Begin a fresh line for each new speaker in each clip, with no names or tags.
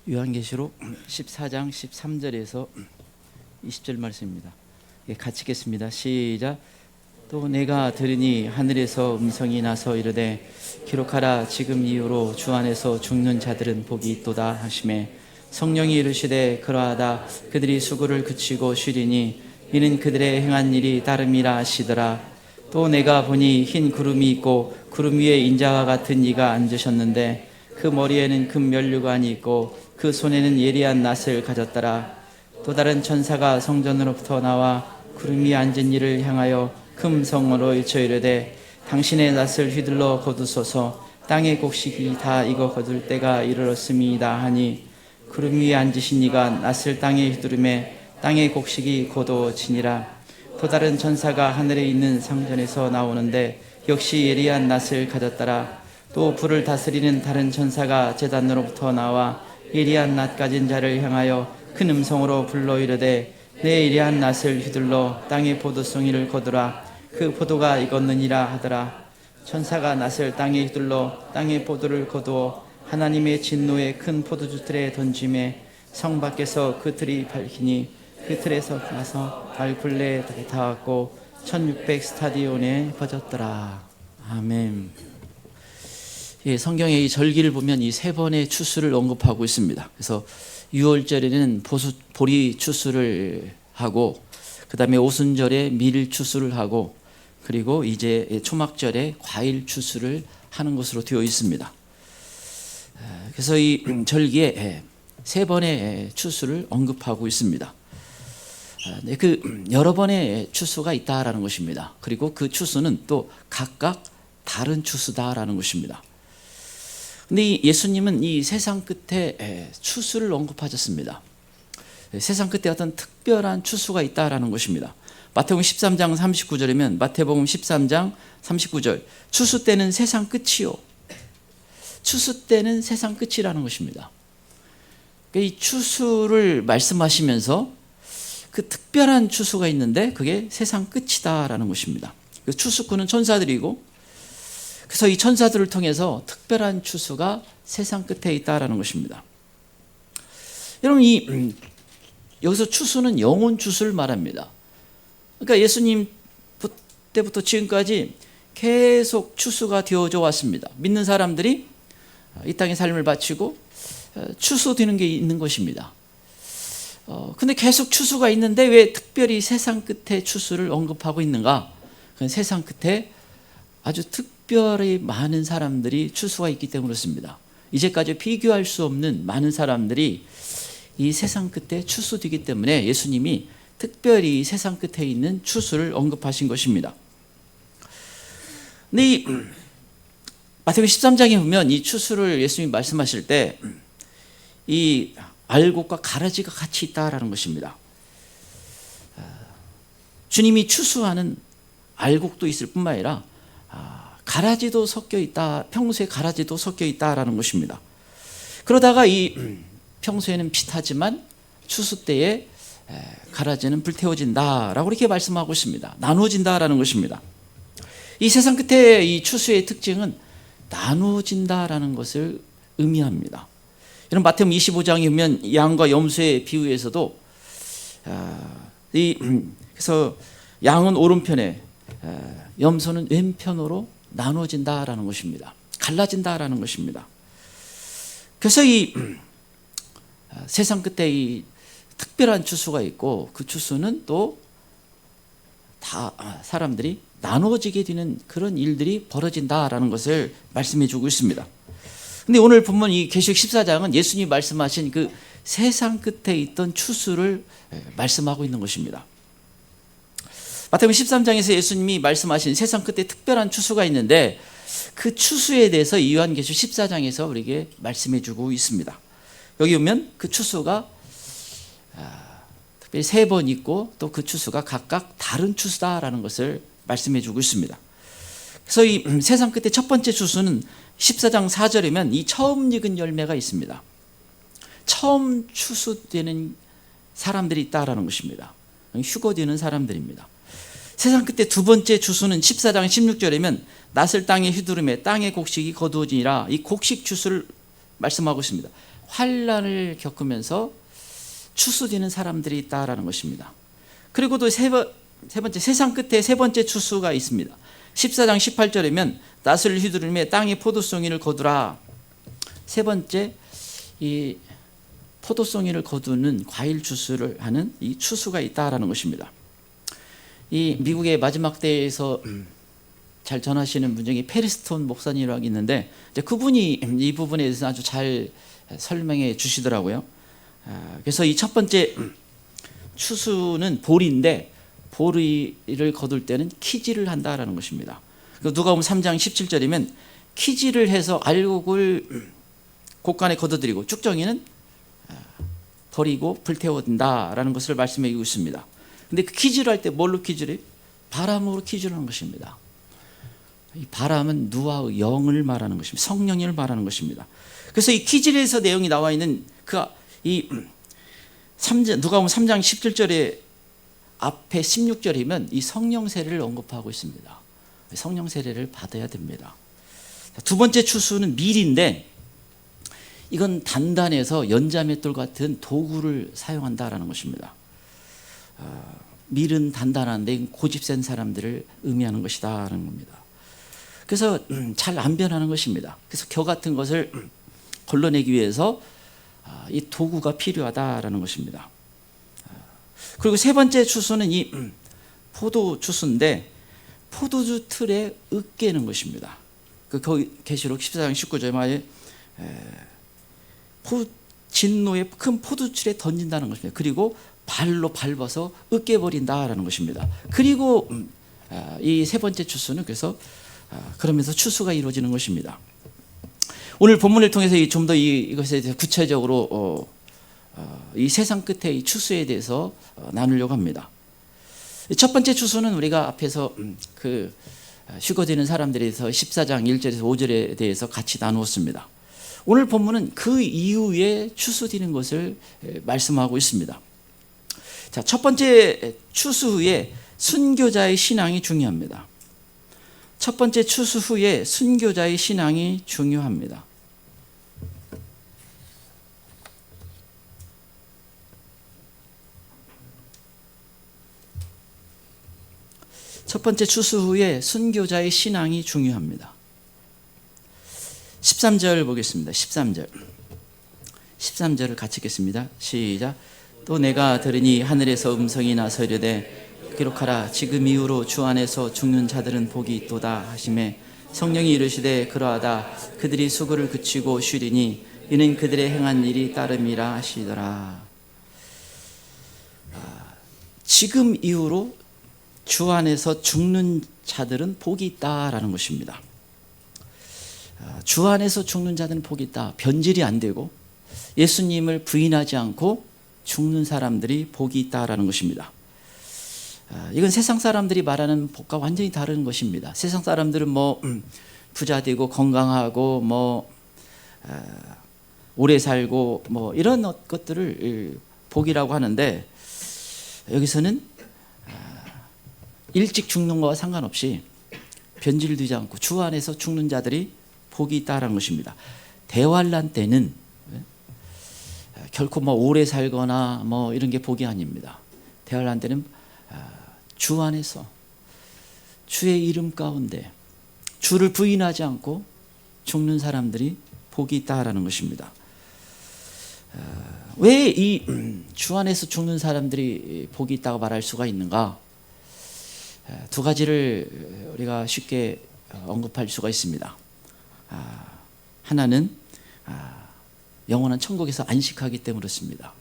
요한계시록 14장 13절에서 20절 말씀입니다. 같이 읽겠습니다. 시작. 또 내가 들으니 하늘에서 음성이 나서 이르되 기록하라. 지금 이후로 주 안에서 죽는 자들은 복이 있도다 하시매 성령이 이르시되 그러하다. 그들이 수고를 그치고 쉬리니 이는 그들의 행한 일이 따름이라 하시더라. 또 내가 보니 흰 구름이 있고 구름 위에 인자와 같은 이가 앉으셨는데 그 머리에는 금 면류관이 있고 그 손에는 예리한 낫을 가졌더라. 또 다른 천사가 성전으로부터 나와 구름 위에 앉은 이를 향하여 큰 성으로 일쳐 이르되 당신의 낫을 휘둘러 거두소서. 땅의 곡식이 다 익어 거둘 때가 이르렀음이다 하니 구름 위에 앉으신 이가 낫을 땅에 휘두르매 땅의 곡식이 거두어지니라. 또 다른 천사가 하늘에 있는 상전에서 나오는데 역시 예리한 낫을 가졌더라. 또 불을 다스리는 다른 천사가 제단으로부터 나와 예리한 낫 가진 자를 향하여 큰 음성으로 불러 이르되 내 예리한 낫을 휘둘러 땅의 포도송이를 거두라. 그 포도가 익었느니라 하더라. 천사가 낫을 땅에 휘둘러 땅의 포도를 거두어 하나님의 진노의 큰 포도주 틀에 던짐에 성 밖에서 그 틀이 밝히니 그 틀에서 나서 발굴레에 닿았고 1600 스타디온에 퍼졌더라. 아멘. 성경의 이 절기를 보면 이 세 번의 추수를 언급하고 있습니다. 그래서 6월절에는 보리 추수를 하고, 그 다음에 오순절에 밀 추수를 하고, 그리고 이제 초막절에 과일 추수를 하는 것으로 되어 있습니다. 그래서 이 절기에 세 번의 추수를 언급하고 있습니다. 그 여러 번의 추수가 있다라는 것입니다. 그리고 그 추수는 또 각각 다른 추수다라는 것입니다. 근데 예수님은 이 세상 끝에 추수를 언급하셨습니다. 세상 끝에 어떤 특별한 추수가 있다라는 것입니다. 마태복음 13장 39절이면 마태복음 13장 39절 추수 때는 세상 끝이요. 추수 때는 세상 끝이라는 것입니다. 이 추수를 말씀하시면서 그 특별한 추수가 있는데 그게 세상 끝이다라는 것입니다. 추수꾼은 천사들이고, 그래서 이 천사들을 통해서 특별한 추수가 세상 끝에 있다라는 것입니다. 여러분, 여기서 추수는 영혼 추수를 말합니다. 그러니까 예수님 때부터 지금까지 계속 추수가 되어져 왔습니다. 믿는 사람들이 이 땅의 삶을 바치고 추수되는 게 있는 것입니다. 근데 계속 추수가 있는데 왜 특별히 세상 끝에 추수를 언급하고 있는가? 그건 세상 끝에 아주 특별히 많은 사람들이 추수가 있기 때문에 그렇습니다. 이제까지 비교할 수 없는 많은 사람들이 이 세상 끝에 추수되기 때문에 예수님이 특별히 세상 끝에 있는 추수를 언급하신 것입니다. 근데 이 마태복음 13장에 보면 이 추수를 예수님이 말씀하실 때 이 알곡과 가라지가 같이 있다라는 것입니다. 주님이 추수하는 알곡도 있을 뿐만 아니라 가라지도 섞여 있다, 평소에 가라지도 섞여 있다라는 것입니다. 그러다가 이 평소에는 빛하지만 추수 때에 가라지는 불태워진다라고 이렇게 말씀하고 있습니다. 나누어진다라는 것입니다. 이 세상 끝에 이 추수의 특징은 나누어진다라는 것을 의미합니다. 이런 마태복음 25장에 보면 양과 염소의 비유에서도 그래서 양은 오른편에 염소는 왼편으로 나눠진다라는 것입니다. 갈라진다라는 것입니다. 그래서 이 세상 끝에 이 특별한 추수가 있고 그 추수는 또 다 사람들이 나눠지게 되는 그런 일들이 벌어진다라는 것을 말씀해 주고 있습니다. 근데 오늘 본문 이 계시록 14장은 예수님이 말씀하신 그 세상 끝에 있던 추수를 말씀하고 있는 것입니다. 마태복음 13장에서 예수님이 말씀하신 세상 끝에 특별한 추수가 있는데 그 추수에 대해서 이 요한계시록 14장에서 우리에게 말씀해 주고 있습니다. 여기 보면 그 추수가 특별히 세 번 있고 또 그 추수가 각각 다른 추수다라는 것을 말씀해 주고 있습니다. 그래서 이 세상 끝에 첫 번째 추수는 14장 4절이면 이 처음 익은 열매가 있습니다. 처음 추수되는 사람들이 있다라는 것입니다. 휴거되는 사람들입니다. 세상 끝에 두 번째 추수는 14장 16절이면 낫을 땅에 휘두르매 땅의 곡식이 거두어지니라. 이 곡식 추수를 말씀하고 있습니다. 환난을 겪으면서 추수되는 사람들이 있다라는 것입니다. 그리고 또 세 번째, 세상 끝에 세 번째 추수가 있습니다. 14장 18절이면 낫을 휘두르며 땅에 포도송이를 거두라. 세 번째, 이 포도송이를 거두는 과일 추수를 하는 이 추수가 있다라는 것입니다. 이 미국의 마지막 때에서 잘 전하시는 분 중에 페리스톤 목사님이라고 있는데, 이제 그분이 이 부분에 대해서 아주 잘 설명해 주시더라고요. 그래서 이 첫 번째 추수는 볼인데, 보리를 거둘 때는 키질을 한다라는 것입니다. 누가복음 3장 17절이면 키질을 해서 알곡을 곡간에 거둬들이고 쭉정이는 버리고 불태워둔다라는 것을 말씀해 주고 있습니다. 근데 그 키질을 할 때 뭘로 키질해? 바람으로 키질을 하는 것입니다. 이 바람은 누아의 영을 말하는 것입니다. 성령을 말하는 것입니다. 그래서 이 키질에서 내용이 나와 있는 이 누가복음 3장 17절에 앞에 16절이면 이 성령 세례를 언급하고 있습니다. 성령 세례를 받아야 됩니다. 두 번째 추수는 밀인데, 이건 단단해서 연자맷돌 같은 도구를 사용한다라는 것입니다. 밀은 단단한데 고집센 사람들을 의미하는 것이다라는 겁니다. 그래서 잘 안 변하는 것입니다. 그래서 겨 같은 것을 걸러내기 위해서 이 도구가 필요하다라는 것입니다. 그리고 세 번째 추수는 이 포도 추수인데, 포도주 틀에 으깨는 것입니다. 거기 계시록 14장 19절 말에 진노의 큰 포도출에 던진다는 것입니다. 그리고 발로 밟아서 으깨버린다라는 것입니다. 그리고 이 세 번째 추수는 그래서 그러면서 추수가 이루어지는 것입니다. 오늘 본문을 통해서 좀 더 이것에 대해서 구체적으로 이 세상 끝에 이 추수에 대해서 나누려고 합니다. 첫 번째 추수는 우리가 앞에서 휴거되는 사람들에 대해서 14장 1절에서 5절에 대해서 같이 나누었습니다. 오늘 본문은 그 이후에 추수되는 것을 말씀하고 있습니다. 자, 첫 번째 추수 후에 순교자의 신앙이 중요합니다. 첫 번째 추수 후에 순교자의 신앙이 중요합니다. 첫 번째 추수 후에 순교자의 신앙이 중요합니다. 13절 보겠습니다. 13절을 같이 읽겠습니다. 시작. 또 내가 들으니 하늘에서 음성이 나서 이르되 기록하라. 지금 이후로 주 안에서 죽는 자들은 복이 있도다 하시매 성령이 이르시되 그러하다. 그들이 수고를 그치고 쉬리니 이는 그들의 행한 일이 따름이라 하시더라. 지금 이후로 주 안에서 죽는 자들은 복이 있다라는 것입니다. 주 안에서 죽는 자들은 복이 있다. 변질이 안 되고 예수님을 부인하지 않고 죽는 사람들이 복이 있다라는 것입니다. 이건 세상 사람들이 말하는 복과 완전히 다른 것입니다. 세상 사람들은 부자 되고 건강하고 오래 살고 이런 것들을 복이라고 하는데, 여기서는 일찍 죽는 것과 상관없이 변질되지 않고 주 안에서 죽는 자들이 복이 있다라는 것입니다. 대환란 때는 결코 오래 살거나 이런 게 복이 아닙니다. 대환란 때는 주 안에서 주의 이름 가운데 주를 부인하지 않고 죽는 사람들이 복이 있다라는 것입니다. 왜 이 주 안에서 죽는 사람들이 복이 있다고 말할 수가 있는가? 두 가지를 우리가 쉽게 언급할 수가 있습니다. 하나는 영원한 천국에서 안식하기 때문에 그렇습니다.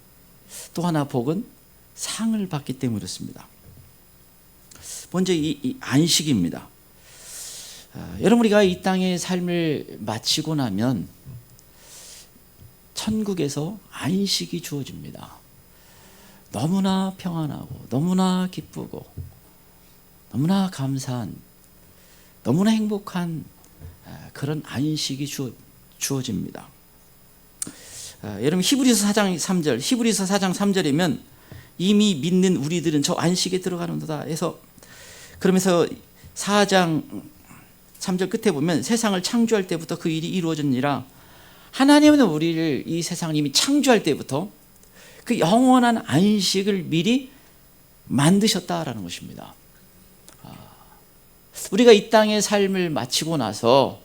또 하나 복은 상을 받기 때문에 그렇습니다. 먼저 이 안식입니다. 여러분, 우리가 이 땅의 삶을 마치고 나면 천국에서 안식이 주어집니다. 너무나 평안하고 너무나 기쁘고 너무나 감사한, 너무나 행복한 그런 안식이 주어집니다. 여러분, 히브리서 4장 3절이면 이미 믿는 우리들은 저 안식에 들어가는도다 해서, 그러면서 4장 3절 끝에 보면 세상을 창조할 때부터 그 일이 이루어졌느니라 하나님은 우리를 이 세상을 이미 창조할 때부터 그 영원한 안식을 미리 만드셨다라는 것입니다. 우리가 이 땅의 삶을 마치고 나서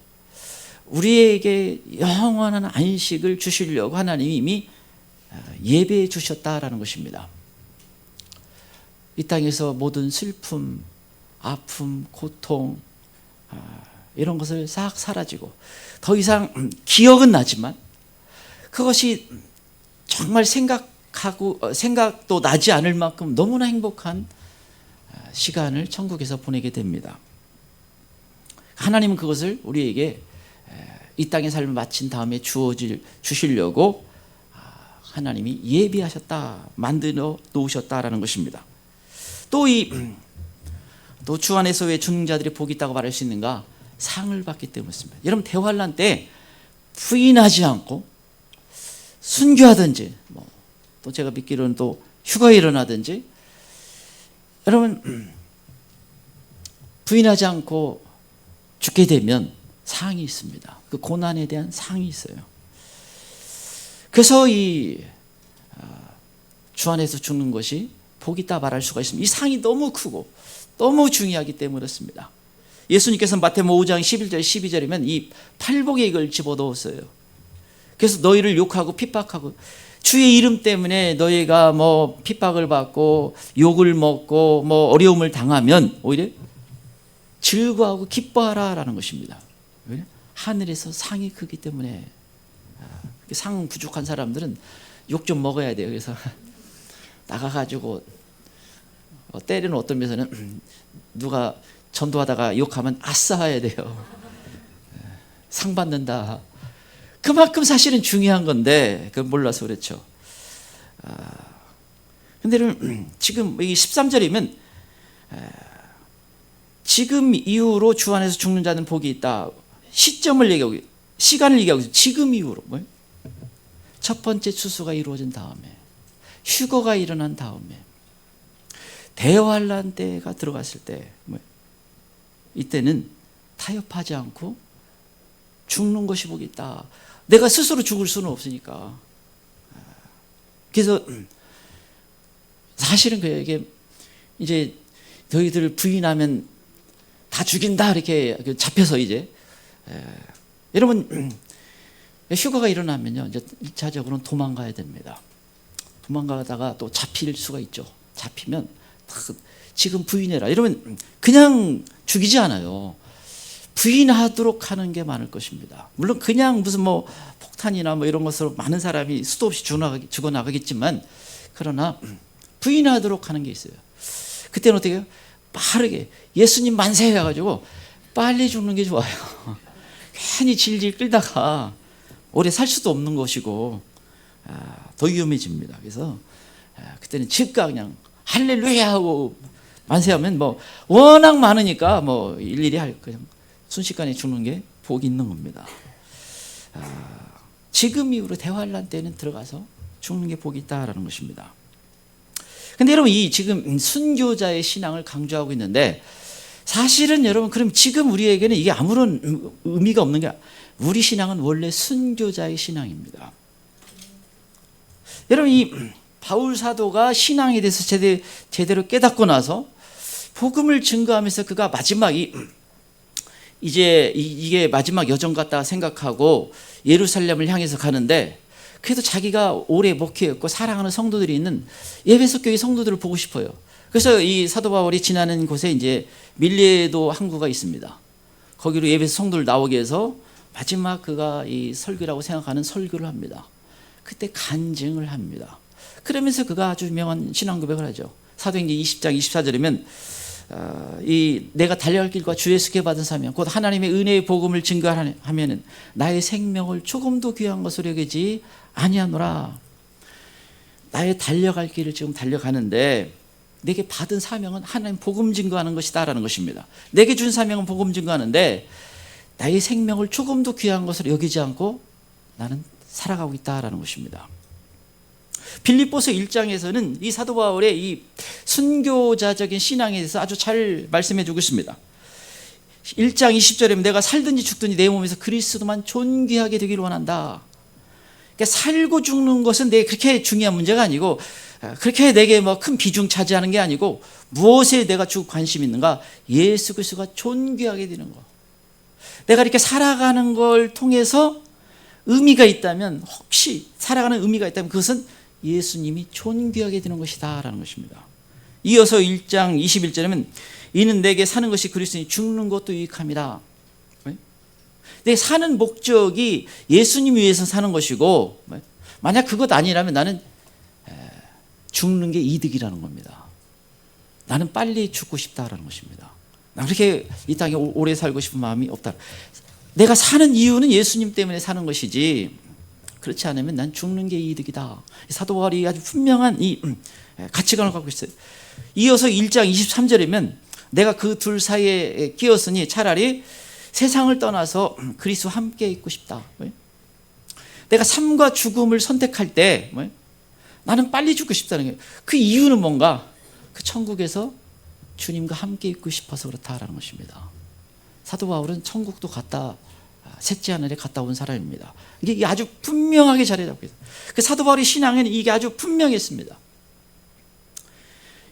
우리에게 영원한 안식을 주시려고 하나님이 이미 예배해 주셨다라는 것입니다. 이 땅에서 모든 슬픔, 아픔, 고통 이런 것을 싹 사라지고 더 이상 기억은 나지만 그것이 정말 생각도 나지 않을 만큼 너무나 행복한 시간을 천국에서 보내게 됩니다. 하나님은 그것을 우리에게 이 땅의 삶을 마친 다음에 주시려고 하나님이 예비하셨다, 만들어 놓으셨다라는 것입니다. 또 주 안에서 왜 죽는 자들이 복이 있다고 말할 수 있는가? 상을 받기 때문입니다. 여러분, 대환란 때 부인하지 않고 순교하든지 또 제가 믿기로는 또 휴가에 일어나든지, 여러분 부인하지 않고 죽게 되면 상이 있습니다. 그 고난에 대한 상이 있어요. 그래서 주 안에서 죽는 것이 복이 있다 말할 수가 있습니다. 이 상이 너무 크고 너무 중요하기 때문에 그렇습니다. 예수님께서 마태복음 5장 11절 12절이면 이 팔복에 이걸 집어넣었어요. 그래서 너희를 욕하고 핍박하고 주의 이름 때문에 너희가 핍박을 받고 욕을 먹고 어려움을 당하면 오히려 즐거워하고 기뻐하라라는 것입니다. 왜? 하늘에서 상이 크기 때문에. 상 부족한 사람들은 욕 좀 먹어야 돼요. 그래서 나가가지고 때리는 어떤 면에서는 누가 전도하다가 욕하면 아싸 해야 돼요. 상 받는다. 그만큼 사실은 중요한 건데 그걸 몰라서 그렇죠. 근데 지금 이 13절이면 지금 이후로 주 안에서 죽는 자는 복이 있다. 시점을 얘기하고 시간을 얘기하고 있어요. 지금 이후로 뭐예요? 첫 번째 추수가 이루어진 다음에, 휴거가 일어난 다음에, 대환란 때가 들어갔을 때, 이때는 타협하지 않고 죽는 것이 복이 있다. 내가 스스로 죽을 수는 없으니까. 그래서 사실은 그에게 이제 너희들 부인하면 다 죽인다 이렇게 잡혀서 이제 여러분 휴가가 일어나면요 이제 1차적으로는 도망가야 됩니다. 도망가다가 또 잡힐 수가 있죠. 잡히면 지금 부인해라 이러면 그냥 죽이지 않아요. 부인하도록 하는 게 많을 것입니다. 물론 그냥 무슨 폭탄이나 이런 것으로 많은 사람이 수도 없이 죽어나가겠지만 그러나 부인하도록 하는 게 있어요. 그때는 어떻게 해요? 빠르게 예수님 만세 해가지고 빨리 죽는 게 좋아요. 괜히 질질 끌다가 오래 살 수도 없는 것이고 더 위험해집니다. 그래서 그때는 즉각 그냥 할렐루야 하고 만세하면 워낙 많으니까 일일이 그냥 순식간에 죽는 게 복이 있는 겁니다. 지금 이후로 대환란 때는 들어가서 죽는 게 복이 있다라는 것입니다. 근데 여러분 이 지금 순교자의 신앙을 강조하고 있는데 사실은 여러분 그럼 지금 우리에게는 이게 아무런 의미가 없는 게 우리 신앙은 원래 순교자의 신앙입니다. 여러분 이 바울 사도가 신앙에 대해서 제대로 깨닫고 나서 복음을 증거하면서 그가 마지막이 이제 이게 마지막 여정 같다 생각하고 예루살렘을 향해서 가는데 그래도 자기가 오래 목회했고 사랑하는 성도들이 있는 에베소 교회 성도들을 보고 싶어요. 그래서 이 사도 바울이 지나는 곳에 이제 밀레도 항구가 있습니다. 거기로 에베소 성도를 나오게 해서 마지막 그가 이 설교라고 생각하는 설교를 합니다. 그때 간증을 합니다. 그러면서 그가 아주 유명한 신앙 고백을 하죠. 사도행전 20장 24절이면 내가 달려갈 길과 주 예수께 받은 사명 곧 하나님의 은혜의 복음을 증거하면은 나의 생명을 조금도 귀한 것으로 여기지 아니하노라. 나의 달려갈 길을 지금 달려가는데 내게 받은 사명은 하나님 복음 증거하는 것이다라는 것입니다. 내게 준 사명은 복음 증거하는데 나의 생명을 조금도 귀한 것으로 여기지 않고 나는 살아가고 있다라는 것입니다. 빌립보서 1장에서는 이 사도 바울의 이 순교자적인 신앙에 대해서 아주 잘 말씀해 주고 있습니다. 1장 20절에 내가 살든지 죽든지 내 몸에서 그리스도만 존귀하게 되기를 원한다. 그러니까 살고 죽는 것은 내게 그렇게 중요한 문제가 아니고, 그렇게 내게 뭐 큰 비중 차지하는 게 아니고, 무엇에 내가 주 관심 있는가? 예수 그리스도가 존귀하게 되는 거. 내가 이렇게 살아가는 걸 통해서 의미가 있다면, 혹시 살아가는 의미가 있다면 그것은 예수님이 존귀하게 되는 것이다 라는 것입니다. 이어서 1장 21절에는 이는 내게 사는 것이 그리스도니 죽는 것도 유익함이다. 내 사는 목적이 예수님 위해서 사는 것이고, 만약 그것 아니라면 나는 죽는 게 이득이라는 겁니다. 나는 빨리 죽고 싶다라는 것입니다. 난 그렇게 이 땅에 오래 살고 싶은 마음이 없다. 내가 사는 이유는 예수님 때문에 사는 것이지, 그렇지 않으면 난 죽는 게 이득이다. 사도 바울이 아주 분명한 이 가치관을 갖고 있어요. 이어서 1장 23절이면 내가 그 둘 사이에 끼었으니 차라리 세상을 떠나서 그리스도와 함께 있고 싶다. 내가 삶과 죽음을 선택할 때 나는 빨리 죽고 싶다는 거예요. 그 이유는 뭔가? 그 천국에서 주님과 함께 있고 싶어서 그렇다라는 것입니다. 사도 바울은 천국도 갔다, 셋째 하늘에 갔다 온 사람입니다. 이게 아주 분명하게 자리 잡고 있어요. 그 사도 바울의 신앙에는 이게 아주 분명했습니다.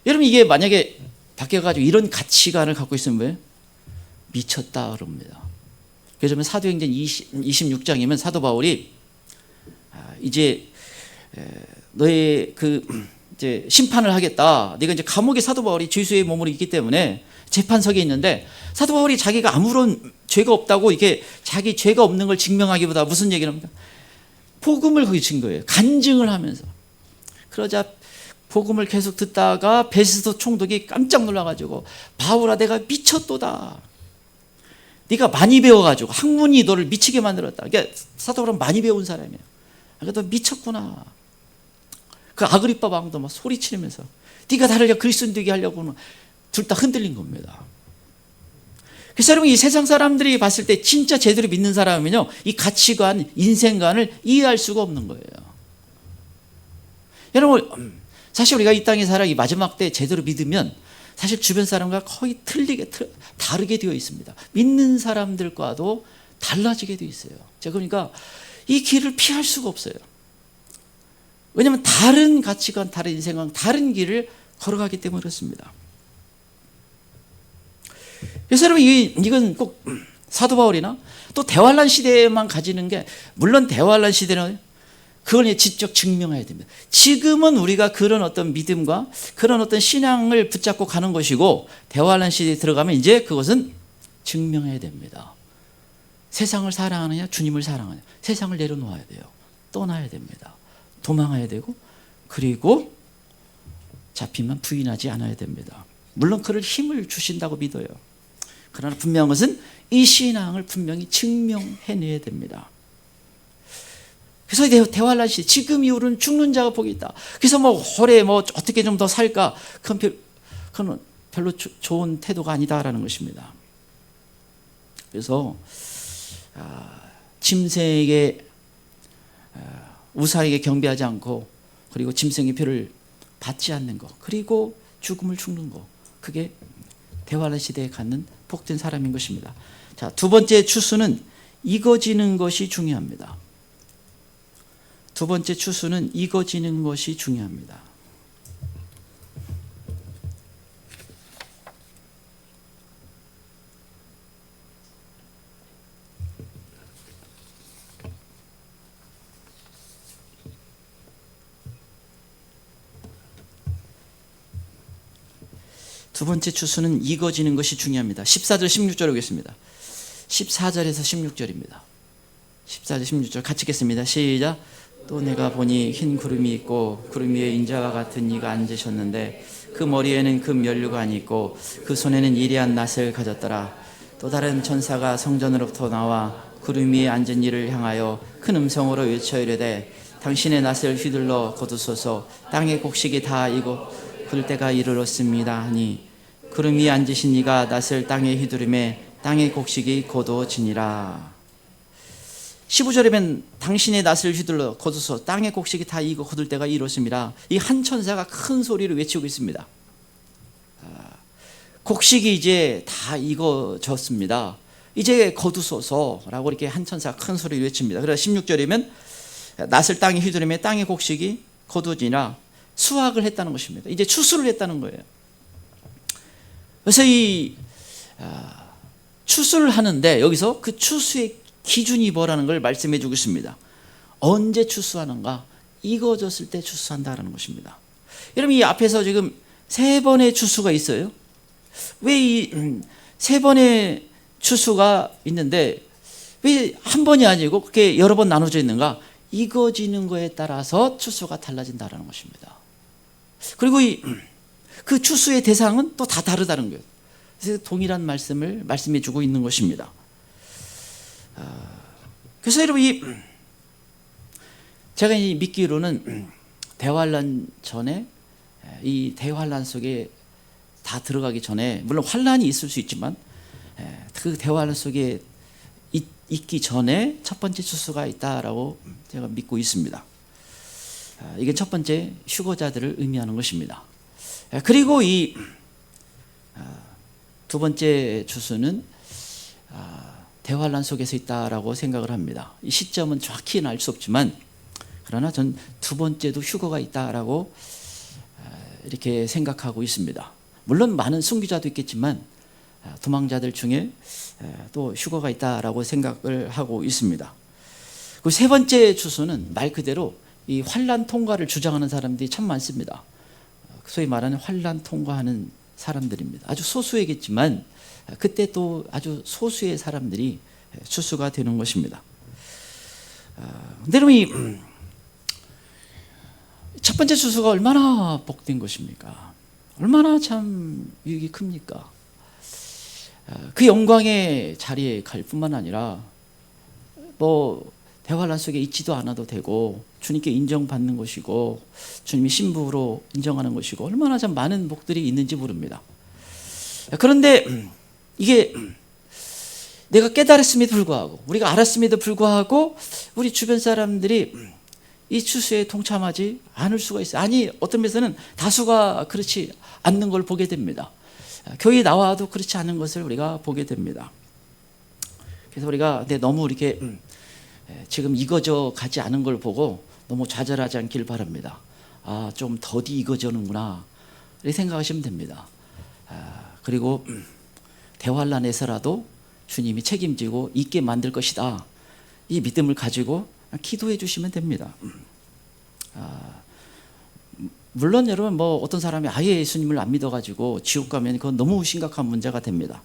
여러분, 이게 만약에 바뀌어가지고 이런 가치관을 갖고 있으면 왜? 미쳤다 그럽니다. 그래서 사도행전 26장이면 사도 바울이 이제 너의 이제 심판을 하겠다. 네가 이제 감옥에 사도 바울이 죄수의 몸으로 있기 때문에 재판석에 있는데, 사도 바울이 자기가 아무런 죄가 없다고 이렇게 자기 죄가 없는 걸 증명하기보다 무슨 얘기를 합니까? 복음을 거친 거예요. 간증을 하면서. 그러자 복음을 계속 듣다가 베스도 총독이 깜짝 놀라가지고, 바울아 내가 미쳤도다. 네가 많이 배워가지고 학문이 너를 미치게 만들었다. 그러니까 사도 바울은 많이 배운 사람이에요. 그러니까 너 미쳤구나. 그 아그리빠 왕도 막 소리치면서 네가 나를 그리스도 되게 하려고는, 둘 다 흔들린 겁니다. 그래서 여러분, 이 세상 사람들이 봤을 때 진짜 제대로 믿는 사람은요, 이 가치관, 인생관을 이해할 수가 없는 거예요. 여러분, 사실 우리가 이 땅에 살아 이 마지막 때 제대로 믿으면 사실 주변 사람과 거의 다르게 되어 있습니다. 믿는 사람들과도 달라지게 되어 있어요. 제가 그러니까 이 길을 피할 수가 없어요. 왜냐하면 다른 가치관, 다른 인생관, 다른 길을 걸어가기 때문에 그렇습니다. 그래서 여러분, 이건 꼭 사도 바울이나 또 대환란 시대에만 가지는 게, 물론 대환란 시대는 그걸 직접 증명해야 됩니다. 지금은 우리가 그런 어떤 믿음과 그런 어떤 신앙을 붙잡고 가는 것이고, 대환란 시대에 들어가면 이제 그것은 증명해야 됩니다. 세상을 사랑하느냐 주님을 사랑하느냐. 세상을 내려놓아야 돼요. 떠나야 됩니다. 도망해야 되고, 그리고 잡히면 부인하지 않아야 됩니다. 물론 그를 힘을 주신다고 믿어요. 그러나 분명한 것은 이 신앙을 분명히 증명해내야 됩니다. 그래서 대환란 시대, 지금 이후로는 죽는 자가 복이 있다. 그래서 오래 어떻게 좀 더 살까? 그건 별로 좋은 태도가 아니다라는 것입니다. 그래서 짐승에게 우사에게 경배하지 않고, 그리고 짐승의 표를 받지 않는 것, 그리고 죽음을 죽는 것, 그게 대환란 시대에 갖는 복된 사람인 것입니다. 자, 두 번째 추수는 익어지는 것이 중요합니다. 두 번째 추수는 익어지는 것이 중요합니다. 두 번째 추수는 익어지는 것이 중요합니다. 14절 16절 오겠습니다. 14절에서 16절입니다. 14절 16절 같이 읽겠습니다. 시작. 또 내가 보니 흰 구름이 있고 구름 위에 인자와 같은 이가 앉으셨는데 그 머리에는 금 면류관이 있고 그 손에는 이리한 낫을 가졌더라. 또 다른 천사가 성전으로부터 나와 구름 위에 앉은 이를 향하여 큰 음성으로 외쳐 이르되 당신의 낫을 휘둘러 거두소서. 땅의 곡식이 다 익어 글 때가 이르렀습니다 하니 구름 위에 앉으신 이가 낫을 땅에 휘두르매 땅의 곡식이 거두어지니라. 15절에는 당신의 낫을 휘둘러 거두소 땅의 곡식이 다 익어 거둘 때가 이렇습니다. 이 한 천사가 큰 소리로 외치고 있습니다. 곡식이 이제 다 익어졌습니다. 이제 거두소서라고 이렇게 한 천사가 큰 소리로 외칩니다. 그래서 16절이면 낫을 땅에 휘두르며 땅의 곡식이 거두어지니라. 수확을 했다는 것입니다. 이제 추수를 했다는 거예요. 그래서 이 추수를 하는데 여기서 그 추수의 기준이 뭐라는 걸 말씀해 주고 있습니다. 언제 추수하는가? 익어졌을 때 추수한다라는 것입니다. 여러분, 이 앞에서 지금 3번의 추수가 있어요. 왜 이 3번의 추수가 있는데 왜 한 번이 아니고 그렇게 여러 번 나눠져 있는가? 익어지는 거에 따라서 추수가 달라진다라는 것입니다. 그리고 그 추수의 대상은 또 다 다르다는 거예요. 그래서 동일한 말씀을 말씀해 주고 있는 것입니다. 그래서 여러분, 제가 믿기로는 대환란 전에, 이 대환란 속에 다 들어가기 전에, 물론 환란이 있을 수 있지만 그 대환란 속에 있기 전에 첫 번째 추수가 있다라고 제가 믿고 있습니다. 이게 첫 번째 휴거자들을 의미하는 것입니다. 그리고 이 두 번째 추수는 대환란 속에서 있다라고 생각을 합니다. 이 시점은 정확히는 알 수 없지만, 그러나 전 두 번째도 휴거가 있다라고 이렇게 생각하고 있습니다. 물론 많은 순교자도 있겠지만 도망자들 중에 또 휴거가 있다라고 생각을 하고 있습니다. 그 세 번째 추수는 말 그대로 이 환란 통과를 주장하는 사람들이 참 많습니다. 소위 말하는 환란 통과하는 사람들입니다. 아주 소수이겠지만 그때 또 아주 소수의 사람들이 추수가 되는 것입니다. 근데 여러분, 첫 번째 추수가 얼마나 복된 것입니까? 얼마나 참 유익이 큽니까? 그 영광의 자리에 갈 뿐만 아니라 대환란 속에 있지도 않아도 되고 주님께 인정받는 것이고 주님이 신부로 인정하는 것이고 얼마나 참 많은 복들이 있는지 모릅니다. 그런데 이게 내가 깨달았음에도 불구하고, 우리가 알았음에도 불구하고 우리 주변 사람들이 이 추수에 동참하지 않을 수가 있어요. 아니, 어떤 면에서는 다수가 그렇지 않는 걸 보게 됩니다. 교회에 나와도 그렇지 않은 것을 우리가 보게 됩니다. 그래서 우리가 너무 이렇게 지금 익어져 가지 않은 걸 보고 너무 좌절하지 않길 바랍니다. 좀 더디 익어지는구나 이렇게 생각하시면 됩니다. 그리고 대환란에서라도 주님이 책임지고 있게 만들 것이다, 이 믿음을 가지고 기도해 주시면 됩니다. 물론 여러분, 어떤 사람이 아예 예수님을 안 믿어가지고 지옥 가면 그건 너무 심각한 문제가 됩니다.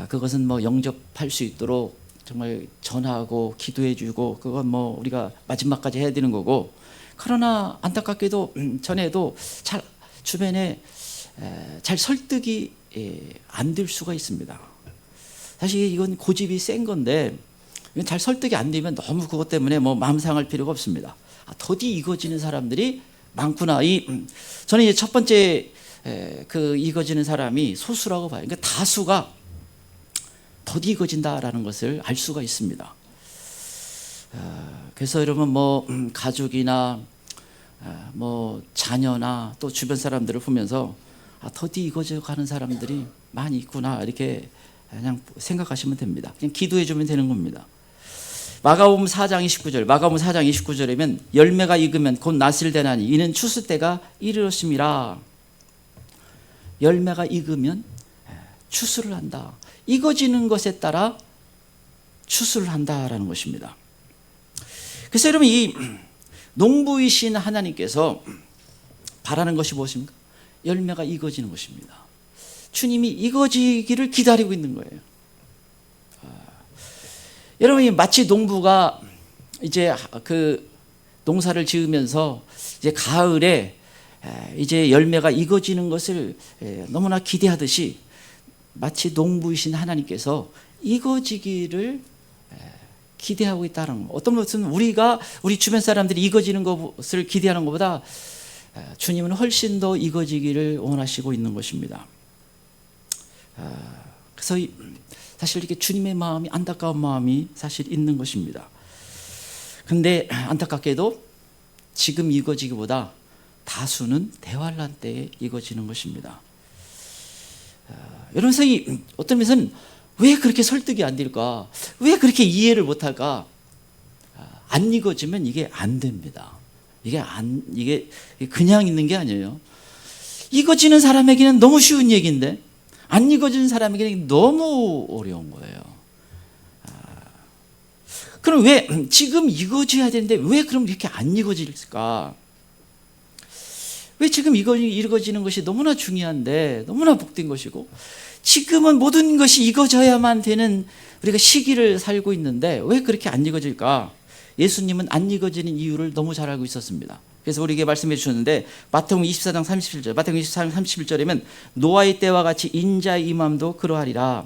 그것은 영접할 수 있도록 정말 전하고 기도해주고, 그건 우리가 마지막까지 해야 되는 거고, 그러나 안타깝게도 전에도 잘 주변에 잘 설득이 안 될 수가 있습니다. 사실 이건 고집이 센 건데 잘 설득이 안 되면 너무 그것 때문에 마음 상할 필요가 없습니다. 더디 익어지는 사람들이 많구나. 저는 이제 첫 번째 그 익어지는 사람이 소수라고 봐요. 그러니까 다수가 더디 익어진다라는 것을 알 수가 있습니다. 그래서 여러분, 가족이나 자녀나 또 주변 사람들을 보면서 더디 익어져 가는 사람들이 많이 있구나, 이렇게 그냥 생각하시면 됩니다. 그냥 기도해 주면 되는 겁니다. 마가복음 4장 29절, 마가복음 4장 29절이면 열매가 익으면 곧 낫을 되나니 이는 추수 때가 이르렀음이라. 열매가 익으면 추수를 한다. 익어지는 것에 따라 추수를 한다라는 것입니다. 그래서 여러분, 이 농부이신 하나님께서 바라는 것이 무엇입니까? 열매가 익어지는 것입니다. 주님이 익어지기를 기다리고 있는 거예요. 여러분, 마치 농부가 이제 그 농사를 지으면서 이제 가을에 이제 열매가 익어지는 것을 너무나 기대하듯이, 마치 농부이신 하나님께서 익어지기를 기대하고 있다는 거. 어떤 것은 우리 주변 사람들이 익어지는 것을 기대하는 것보다 주님은 훨씬 더 익어지기를 원하시고 있는 것입니다. 그래서 사실 이렇게 주님의 마음이, 안타까운 마음이 사실 있는 것입니다. 그런데 안타깝게도 지금 익어지기보다 다수는 대환란 때에 익어지는 것입니다. 여러분, 어떤 면에서는 왜 그렇게 설득이 안 될까? 왜 그렇게 이해를 못할까? 안 익어지면 이게 안 됩니다. 이게 그냥 있는 게 아니에요. 익어지는 사람에게는 너무 쉬운 얘기인데 안 익어지는 사람에게는 너무 어려운 거예요. 그럼 왜 지금 익어져야 되는데 왜 그럼 이렇게 안 익어질까? 왜 지금 익어지는 것이 너무나 중요한데 너무나 복된 것이고 지금은 모든 것이 익어져야만 되는 우리가 시기를 살고 있는데 왜 그렇게 안 익어질까? 예수님은 안 익어지는 이유를 너무 잘 알고 있었습니다. 그래서 우리에게 말씀해 주셨는데 마태복음 24장 37절, 마태복음 24장 31절이면 노아의 때와 같이 인자의 임함도 그러하리라.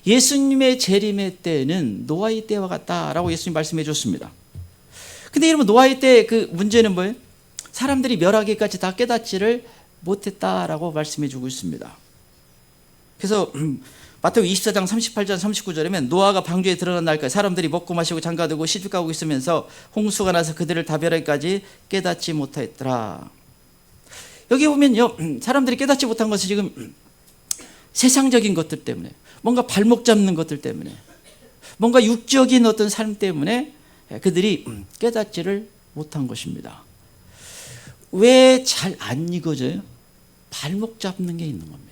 예수님의 재림의 때는 노아의 때와 같다라고 예수님 말씀해 줬습니다. 근데 여러분 노아의 때 그 문제는 뭐예요? 사람들이 멸하기까지 다 깨닫지를 못했다라고 말씀해 주고 있습니다. 그래서 마태복음 24장 38절 39절이면 노아가 방주에 들어간 날까지 사람들이 먹고 마시고 장가들고 시집가고 있으면서 홍수가 나서 그들을 다 멸하기까지 깨닫지 못하였더라. 여기 보면요, 사람들이 깨닫지 못한 것은 지금 세상적인 것들 때문에, 뭔가 발목 잡는 것들 때문에, 뭔가 육적인 어떤 삶 때문에 그들이 깨닫지를 못한 것입니다. 왜 잘 안 익어져요? 발목 잡는 게 있는 겁니다.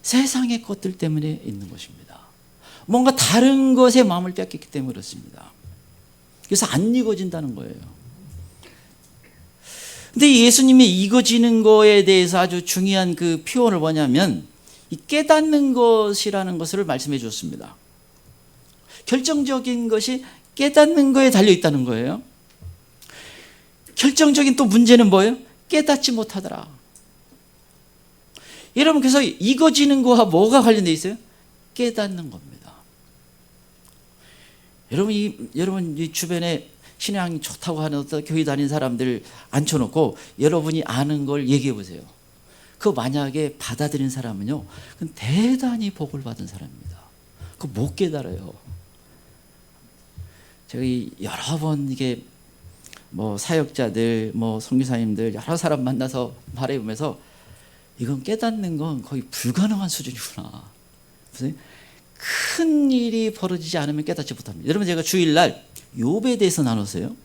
세상의 것들 때문에 있는 것입니다. 뭔가 다른 것에 마음을 뺏겼기 때문에 그렇습니다. 그래서 안 익어진다는 거예요. 근데 예수님이 익어지는 거에 대해서 아주 중요한 그 표현을 뭐냐면 이 깨닫는 것이라는 것을 말씀해 주셨습니다. 결정적인 것이 깨닫는 거에 달려 있다는 거예요. 결정적인 또 문제는 뭐예요? 깨닫지 못하더라. 여러분, 그래서 익어지는 거와 뭐가 관련되어 있어요? 깨닫는 겁니다. 여러분 이 주변에 신앙이 좋다고 하는 어떤 교회 다니는 사람들 앉혀놓고 여러분이 아는 걸 얘기해 보세요. 그거 만약에 받아들인 사람은요, 그건 대단히 복을 받은 사람입니다. 그거 못 깨달아요. 저희 여러 번 이게 뭐 사역자들, 뭐 선교사님들 여러 사람 만나서 말해보면서 이건 깨닫는 건 거의 불가능한 수준이구나. 무슨 큰 일이 벌어지지 않으면 깨닫지 못합니다. 여러분, 제가 주일날 욥에 대해서 나눴어요.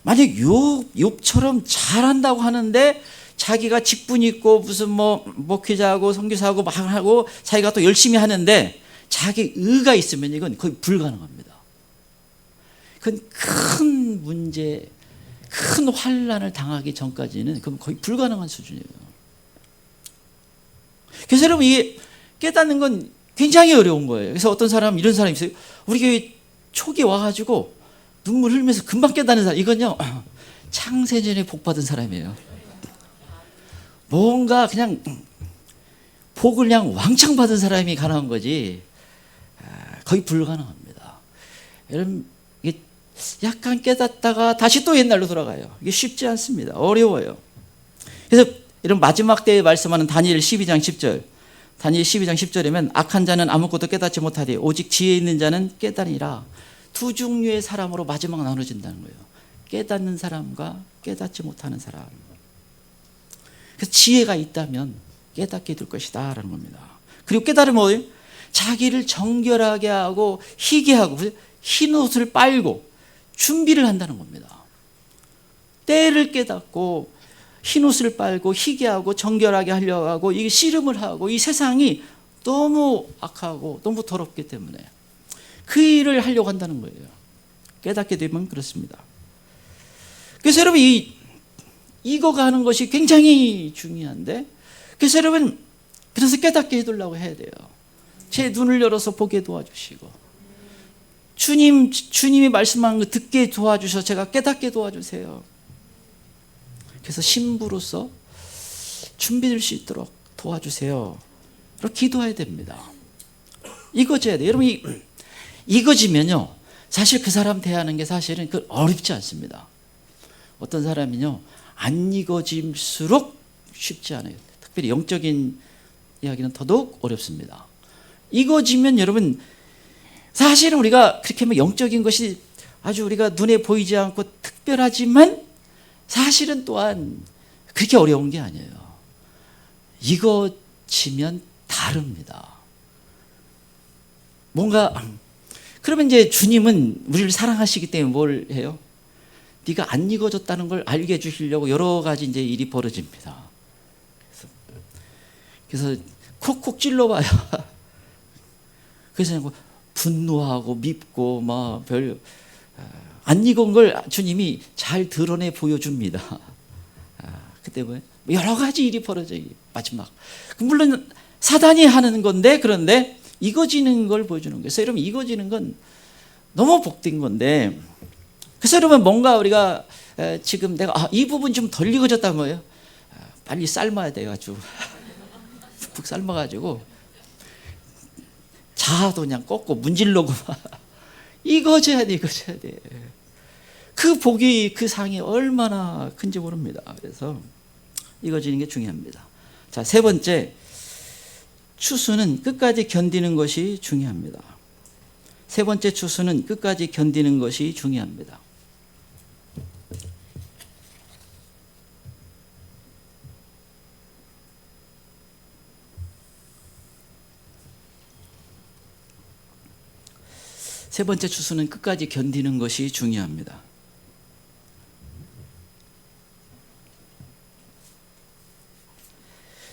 만약 욥처럼 잘한다고 하는데 자기가 직분 있고 무슨 뭐 목회자하고 선교사하고 막 하고 자기가 또 열심히 하는데 자기 의가 있으면 이건 거의 불가능합니다. 그건 큰 문제, 큰 환난을 당하기 전까지는 그건 거의 불가능한 수준이에요. 그래서 여러분, 이게 깨닫는 건 굉장히 어려운 거예요. 그래서 어떤 사람, 이런 사람이 있어요. 우리 교회 초기 와가지고 눈물 흘리면서 금방 깨닫는 사람, 이건요 창세전에 복 받은 사람이에요. 뭔가 그냥 복을 그냥 왕창 받은 사람이 가능한 거지 거의 불가능합니다. 여러분, 이게 약간 깨닫다가 다시 또 옛날로 돌아가요. 이게 쉽지 않습니다. 어려워요. 그래서 이런 마지막 때에 말씀하는 다니엘 12장 10절, 다니엘 12장 10절이면 악한 자는 아무것도 깨닫지 못하되 오직 지혜 있는 자는 깨달으리라. 두 종류의 사람으로 마지막 나눠진다는 거예요. 깨닫는 사람과 깨닫지 못하는 사람. 그래서 지혜가 있다면 깨닫게 될 것이다 라는 겁니다. 그리고 깨달으면 뭐예요? 자기를 정결하게 하고 희게 하고 흰 옷을 빨고 준비를 한다는 겁니다. 때를 깨닫고 흰 옷을 빨고 희게 하고 정결하게 하려고 하고 이게 씨름을 하고 이 세상이 너무 악하고 너무 더럽기 때문에 그 일을 하려고 한다는 거예요. 깨닫게 되면 그렇습니다. 그래서 여러분, 익어가는 것이 굉장히 중요한데, 그래서 여러분, 그래서 깨닫게 해달라고 해야 돼요. 제 눈을 열어서 보게 도와주시고, 주님이 말씀한 거 듣게 도와주셔서 제가 깨닫게 도와주세요. 그래서 신부로서 준비될 수 있도록 도와주세요. 그렇게 기도해야 됩니다. 익어져야 돼요. 여러분, 익어지면요, 사실 그 사람 대하는 게 사실은 어렵지 않습니다. 어떤 사람은요, 안 익어질수록 쉽지 않아요. 특별히 영적인 이야기는 더더욱 어렵습니다. 익어지면 여러분, 사실은 우리가 그렇게 하면 영적인 것이 아주 우리가 눈에 보이지 않고 특별하지만 사실은 또한 그렇게 어려운 게 아니에요. 익어지면 다릅니다. 뭔가 그러면 이제 주님은 우리를 사랑하시기 때문에 뭘 해요? 네가 안 익어졌다는 걸 알게 해주시려고 여러 가지 이제 일이 벌어집니다. 그래서 콕콕 찔러봐요. 그래서 분노하고 밉고 막 안 익은 걸 주님이 잘 드러내 보여줍니다. 그때 뭐 여러 가지 일이 벌어져요. 마지막. 물론 사단이 하는 건데, 그런데 익어지는 걸 보여주는 거예요. 그래서 여러분, 익어지는 건 너무 복된 건데, 그래서 여러분, 뭔가 우리가 지금 내가 이 부분 좀 덜 익어졌단 거예요. 빨리 삶아야 돼요. 아주 푹 삶아가지고 자아도 그냥 꺾고 문질러고 익어져야 돼. 그 복이, 그 상이 얼마나 큰지 모릅니다. 그래서 익어지는 게 중요합니다. 자, 세 번째, 추수는 끝까지 견디는 것이 중요합니다. 세 번째 추수는 끝까지 견디는 것이 중요합니다. 세 번째 추수는 끝까지 견디는 것이 중요합니다.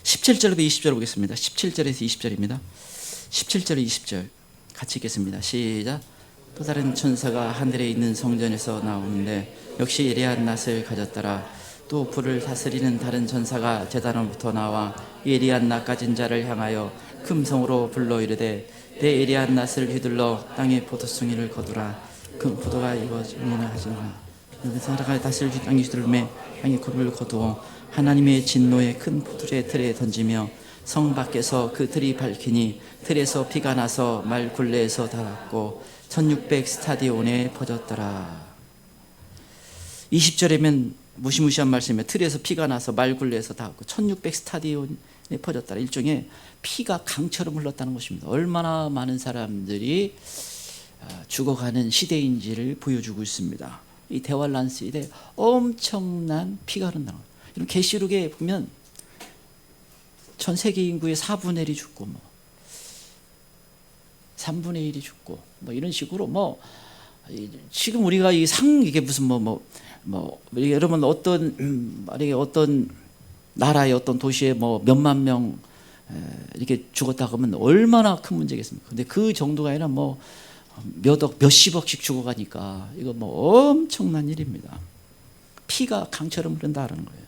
17절부터 20절 보겠습니다. 17절에서 20절입니다. 17절 20절 같이 읽겠습니다. 시작. 또 다른 천사가 하늘에 있는 성전에서 나오는데 역시 예리한 낫을 가졌더라. 또 불을 다스리는 다른 천사가 제단으로부터 나와 예리한 낫 가진 자를 향하여 금성으로 불러 이르되 내 예리한 낫을 휘둘러 땅에 포도송이를 거두라. 그 포도가 익어지니라 하시니라. 천사가 낫을 땅에 휘둘매 땅에 굽을 거두어 하나님의 진노의 큰 포도주의 틀에 던지며 성 밖에서 그 틀이 밝히니 틀에서 피가 나서 말 굴레에서 닿았고 1600 스타디온에 퍼졌더라. 20절이면 무시무시한 말씀이에요. 틀에서 피가 나서 말 굴레에서 닿았고 1600 스타디온에 퍼졌더라. 일종의 피가 강처럼 흘렀다는 것입니다. 얼마나 많은 사람들이 죽어가는 시대인지를 보여주고 있습니다. 이 대환란 시대에 엄청난 피가 흐른다는 거예요. 계시록에 보면 전 세계 인구의 4분의 1이 죽고 3분의 1이 죽고 이런 식으로 지금 우리가 이게 무슨 여러분 어떤 나라의 어떤 도시에 몇만 명 이렇게 죽었다 그러면 얼마나 큰 문제겠습니까? 근데 그 정도가 아니라 몇십억씩 죽어가니까 이거 엄청난 일입니다. 피가 강처럼 흐른다는 거예요.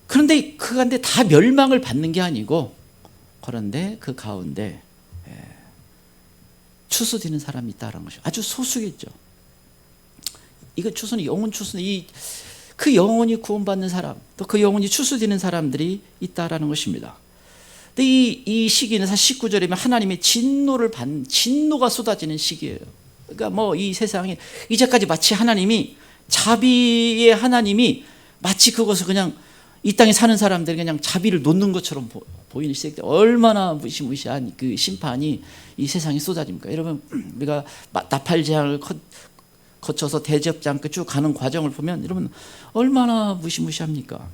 그런데 그 가운데 다 멸망을 받는 게 아니고, 그런데 그 가운데 추수되는 사람이 있다는 것이 아주 소수겠죠. 이거 추수는 영혼 추수는 그 영혼이 구원받는 사람, 또 그 영혼이 추수되는 사람들이 있다라는 것입니다. 근데 이 시기는 사실 19절이면 하나님의 진노가 쏟아지는 시기예요. 그러니까 이 세상에 이제까지 마치 자비의 하나님이 마치 그것을 그냥 이 땅에 사는 사람들이 그냥 자비를 놓는 것처럼 보이는 시대 때 얼마나 무시무시한 그 심판이 이 세상에 쏟아집니까? 여러분, 우리가 나팔 재앙을 거쳐서 대접장 끝 쭉 가는 과정을 보면 여러분 얼마나 무시무시합니까?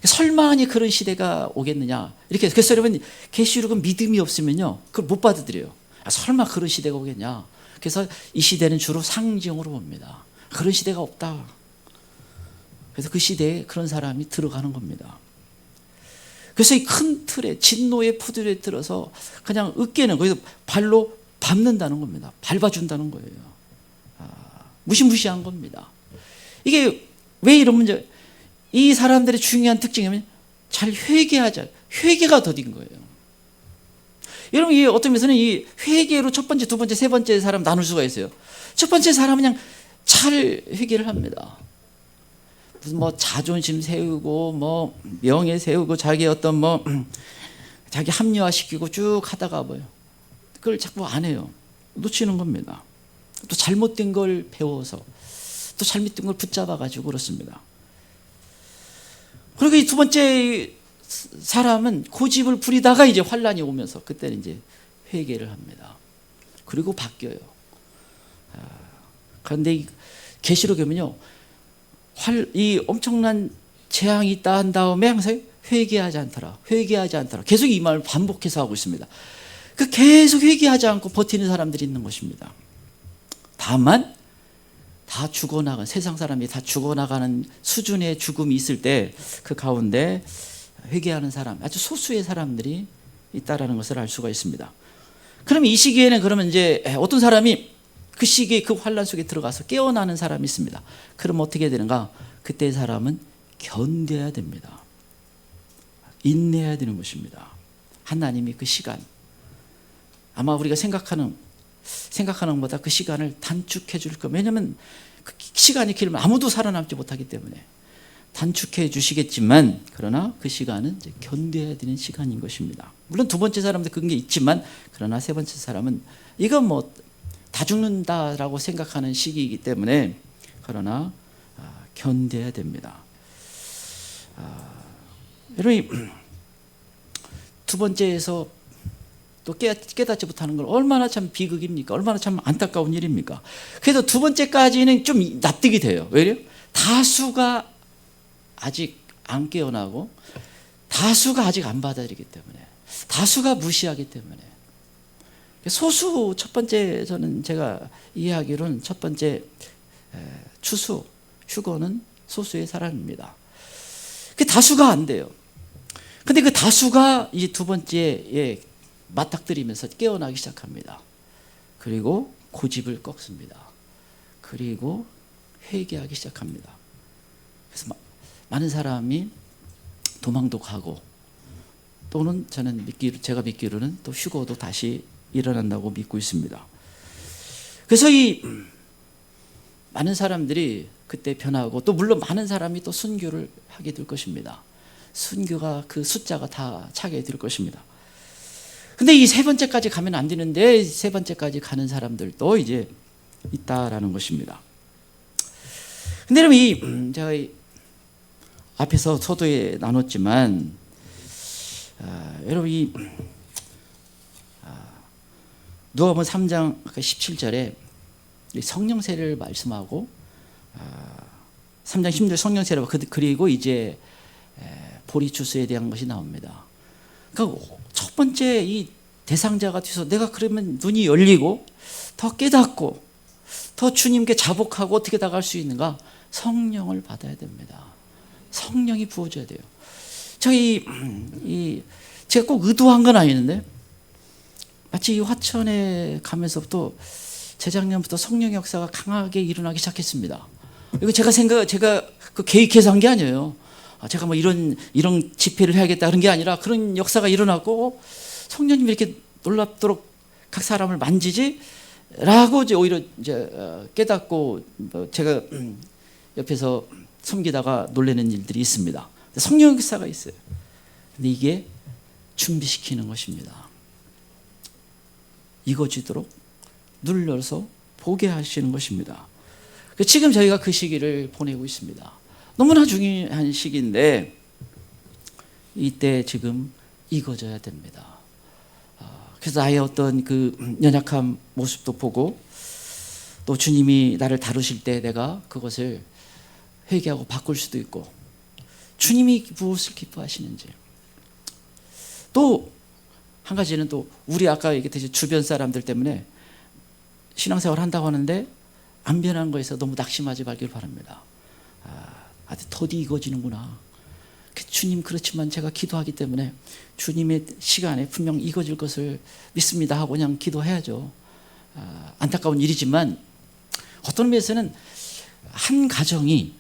설마니 그런 시대가 오겠느냐? 이렇게 그래서 여러분 계시록은 믿음이 없으면요 그걸 못 받아들여요. 설마 그런 시대가 오겠냐? 그래서 이 시대는 주로 상징으로 봅니다. 그런 시대가 없다. 그래서 그 시대에 그런 사람이 들어가는 겁니다. 그래서 이 큰 틀에 진노의 포도주에 들어서 그냥 으깨는 거기서 발로 밟는다는 겁니다. 밟아준다는 거예요. 무시무시한 겁니다. 이게 왜 이런 문제? 이 사람들의 중요한 특징이면 잘 회개가 더딘 거예요. 여러분, 이 어떤 면에서는 이 회개로 첫 번째, 두 번째, 세 번째 사람 나눌 수가 있어요. 첫 번째 사람은 그냥 잘 회개를 합니다. 무슨 자존심 세우고 명예 세우고 자기 어떤 자기 합리화시키고 쭉 하다가 그걸 자꾸 안 해요. 놓치는 겁니다. 또 잘못된 걸 배워서 또 잘못된 걸 붙잡아 가지고 그렇습니다. 그리고 이 두 번째 사람은 고집을 부리다가 이제 환란이 오면서 그때는 이제 회개를 합니다. 그리고 바뀌어요. 그런데 계시록에 보면요, 이 엄청난 재앙이 있다 한 다음에 항상 회개하지 않더라. 계속 이 말을 반복해서 하고 있습니다. 그 계속 회개하지 않고 버티는 사람들이 있는 것입니다. 다만 다 죽어나간, 세상 사람이 다 죽어나가는 수준의 죽음이 있을 때 그 가운데 회개하는 사람, 아주 소수의 사람들이 있다라는 것을 알 수가 있습니다. 그럼 이 시기에는 그러면 이제 어떤 사람이 그 시기에 그 환란 속에 들어가서 깨어나는 사람이 있습니다. 그럼 어떻게 되는가? 그때 사람은 견뎌야 됩니다. 인내해야 되는 것입니다. 하나님이 그 시간, 아마 우리가 생각하는 것보다 그 시간을 단축해 줄 겁니다. 왜냐하면 그 시간이 길면 아무도 살아남지 못하기 때문에 단축해 주시겠지만, 그러나 그 시간은 이제 견뎌야 되는 시간인 것입니다. 물론 두 번째 사람도 그런 게 있지만, 그러나 세 번째 사람은 이건 뭐 다 죽는다라고 생각하는 시기이기 때문에, 그러나 견뎌야 됩니다. 여러분, 두 번째에서 또 깨닫지 못하는 건 얼마나 참 비극입니까? 얼마나 참 안타까운 일입니까? 그래서 두 번째까지는 좀 납득이 돼요. 왜요? 다수가 아직 안 깨어나고, 다수가 아직 안 받아들이기 때문에, 다수가 무시하기 때문에. 소수, 첫 번째, 저는 제가 이해하기로는 첫 번째 추수, 휴거는 소수의 사람입니다. 그 다수가 안 돼요. 근데 그 다수가 이 두 번째에 맞닥뜨리면서 깨어나기 시작합니다. 그리고 고집을 꺾습니다. 그리고 회개하기 시작합니다. 그래서 많은 사람이 도망도 가고, 또는 제가 믿기로는 또 휴거도 다시 일어난다고 믿고 있습니다. 그래서 이 많은 사람들이 그때 변하고, 또 물론 많은 사람이 또 순교를 하게 될 것입니다. 순교가 그 숫자가 다 차게 될 것입니다. 근데 이 세 번째까지 가면 안 되는데, 세 번째까지 가는 사람들도 이제 있다라는 것입니다. 근데 여러분, 제가 앞에서 서두에 나눴지만, 여러분, 누가복음 3장 17절에 성령 세례를 말씀하고, 3장 16절 성령 세례, 그리고 이제 보리추수에 대한 것이 나옵니다. 그러니까 첫 번째 이 대상자가 돼서 내가 그러면 눈이 열리고 더 깨닫고 더 주님께 자복하고 어떻게 나갈 수 있는가? 성령을 받아야 됩니다. 성령이 부어줘야 돼요. 제가 꼭 의도한 건 아니는데, 마치 이 화천에 가면서부터 재작년부터 성령 역사가 강하게 일어나기 시작했습니다. 이거 제가 그 계획해서 한 게 아니에요. 제가 뭐 이런 집회를 해야겠다 그런 게 아니라, 그런 역사가 일어나고 성령님이 이렇게 놀랍도록 각 사람을 만지지라고 이제 오히려 이제 깨닫고, 제가 옆에서 섬기다가 놀라는 일들이 있습니다. 성령 역사가 있어요. 근데 이게 준비시키는 것입니다. 익어지도록 눌러서 보게 하시는 것입니다. 지금 저희가 그 시기를 보내고 있습니다. 너무나 중요한 시기인데, 이때 지금 익어져야 됩니다. 그래서 나의 어떤 그 연약한 모습도 보고, 또 주님이 나를 다루실 때 내가 그것을 회개하고 바꿀 수도 있고, 주님이 무엇을 기뻐하시는지. 또 한 가지는, 또 우리 아까 얘기했듯이 주변 사람들 때문에 신앙생활 한다고 하는데 안 변한 거에서 너무 낙심하지 말길 바랍니다. 더디 익어지는구나. 주님, 그렇지만 제가 기도하기 때문에 주님의 시간에 분명 익어질 것을 믿습니다 하고 그냥 기도해야죠. 안타까운 일이지만 어떤 면에서는 한 가정이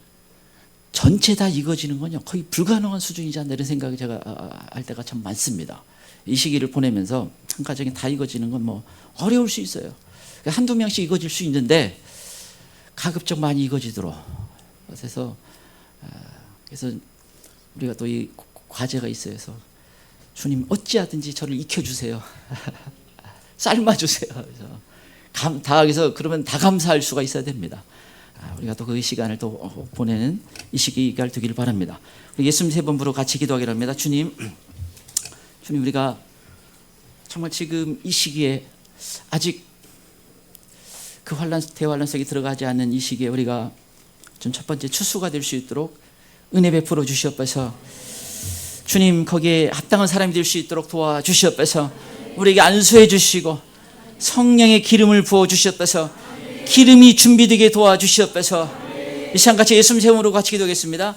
전체 다 익어지는 건요, 거의 불가능한 수준이지 않나, 이런 생각이 제가 할 때가 참 많습니다. 이 시기를 보내면서 한 가정이 다 익어지는 건 뭐 어려울 수 있어요. 한두 명씩 익어질 수 있는데 가급적 많이 익어지도록. 그래서 우리가 또 이 과제가 있어요. 그래서 주님, 어찌하든지 저를 익혀주세요. 삶아주세요. 그래서 그러면 다 감사할 수가 있어야 됩니다. 우리가 또 그 시간을 또 보내는 이 시기가 되기를 바랍니다. 예수님 세 번 부르고 같이 기도하기를 합니다. 주님, 우리가 정말 지금 이 시기에 아직 그 대환란 속에 들어가지 않는 이 시기에 우리가 좀 첫 번째 추수가 될 수 있도록 은혜 베풀어 주시옵소서. 주님, 거기에 합당한 사람이 될 수 있도록 도와주시옵소서. 우리에게 안수해 주시고 성령의 기름을 부어 주시옵소서. 기름이 준비되게 도와주시옵소서. 이 시간 같이 예수님 제목으로 같이 기도하겠습니다.